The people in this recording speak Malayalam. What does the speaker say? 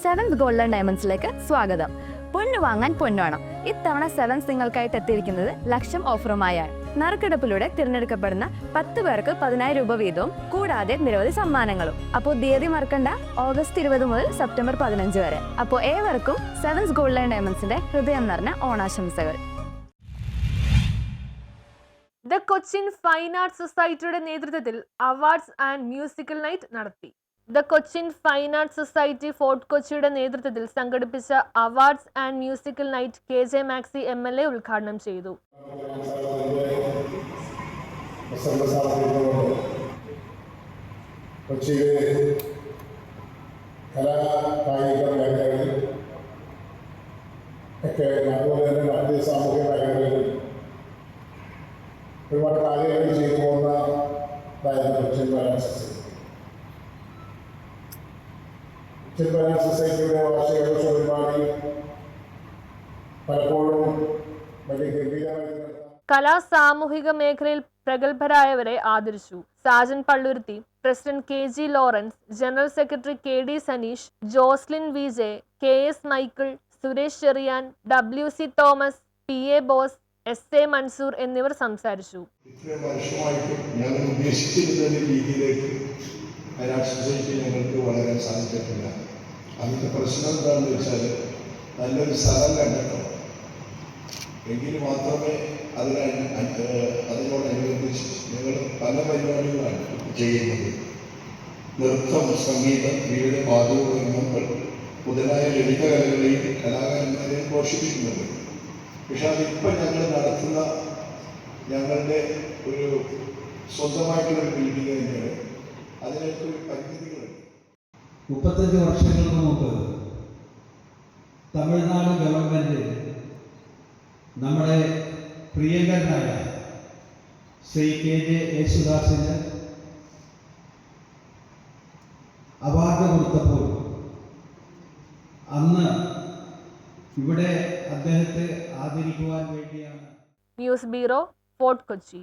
സെവൻസ് ഗോൾഡൻ ഡയമണ്ട്സിലേക്ക് സ്വാഗതം. പൊന്നു വാങ്ങാൻ പൊന്നുവേണം. ഇത്തവണ സെവൻസ് നിങ്ങൾക്കായിട്ട് എത്തിയിരിക്കുന്നത് ലക്ഷം ഓഫറുമായാണ്. നറുക്കെടുപ്പിലൂടെ തിരഞ്ഞെടുക്കപ്പെടുന്ന 10 പേർക്ക് 10,000 രൂപ വീതവും കൂടാതെ നിരവധി സമ്മാനങ്ങളും. അപ്പോൾ തീയതി മറക്കണ്ട, ഓഗസ്റ്റ് 20 മുതൽ സെപ്റ്റംബർ 15 വരെ. അപ്പോൾ ഏവർക്കും സെവൻസ് ഗോൾഡൻ ഡയമണ്ട്സിന്റെ ഹൃദയം നിറഞ്ഞ ഓണാശംസകൾ. ദ കൊച്ചിൻ ഫൈൻ ആർട്സ് സൊസൈറ്റിയുടെ നേതൃത്വത്തിൽ അവാർഡ്സ് ആൻഡ് മ്യൂസിക്കൽ നൈറ്റ് നടത്തി. The Cochin fine arts society fort കൊച്ചിയുടെ നേതൃത്വത്തിൽ സംഘടിപ്പിച്ച awards and musical night KJ maxi MLA ഉദ്ഘാടനം ചെയ്തു. കൊച്ചിയിലെ കലാ കായിക മേഖലകളിൽ ഒക്കെ അതുപോലെ തന്നെ മറ്റ് സാമൂഹ്യ മേഖലകളിൽ ഒരുപാട് കാര്യങ്ങൾ ചെയ്തു പോകുന്നതായിരുന്നു കൊച്ചിൻ ഫൈനാൻസ് സൊസൈറ്റിയുടെ വാർഷികാഘോഷ പരിപാടി പലപ്പോഴും വലിയ ഗംഭീരമായി കലാ സാമൂഹിക മേഖലയിൽ പ്രഗത്ഭരായവരെ ആദരിച്ചു. Sajan Palluruthy, president KG Lawrence, general secretary KD Sanish, Joslin VJ, KS Michael, Suresh Cherian, WC Thomas, PA Bose, SA Mansoor എന്നിവർ സംസാരിച്ചു. ഇത്രയും വർഷമായിട്ട് ഞങ്ങൾ ഉദ്ദേശിച്ചിരുന്ന രീതിയിലേക്ക് ഫൈനാൻസ് സൊസൈറ്റി ഞങ്ങൾക്ക് വളരാൻ സാധിച്ചിട്ടില്ല. അതിൻ്റെ പ്രശ്നം എന്താണെന്ന് വെച്ചാൽ നല്ലൊരു സ്ഥലം കണ്ടെത്തണം. എങ്കിൽ മാത്രമേ അതിനോടനുബന്ധിച്ച് ഞങ്ങൾ പല പരിപാടികളാണ് ചെയ്യുന്നത്. നൃത്തം, സംഗീതം, വിവിധ വാദ്യോപകരണങ്ങൾ മുതലായ ലളിതകലകളെയും കലാകാരന്മാരെയും പോഷിപ്പിക്കുന്നുണ്ട്. പക്ഷെ അതിപ്പോൾ ഞങ്ങൾ നടത്തുന്ന ഞങ്ങളുടെ ഒരു സ്വന്തമായിട്ടുള്ളൊരു ബിൽഡിംഗ് തന്നെയാണ്. അതിനൊക്കെ ഒരു പരിമിതികളുണ്ട്. 35 വർഷങ്ങൾക്ക് മുമ്പ് തമിഴ്നാട് ഗവൺമെൻറ് നമ്മുടെ പ്രിയങ്കരനായ ശ്രീ KJ യേശുദാസിന് അവാർഡ് കൊടുത്തപ്പോൾ അന്ന് ഇവിടെ അദ്ദേഹത്തെ ആദരിക്കുവാൻ വേണ്ടിയാണ്. News bureau, fort Kochi.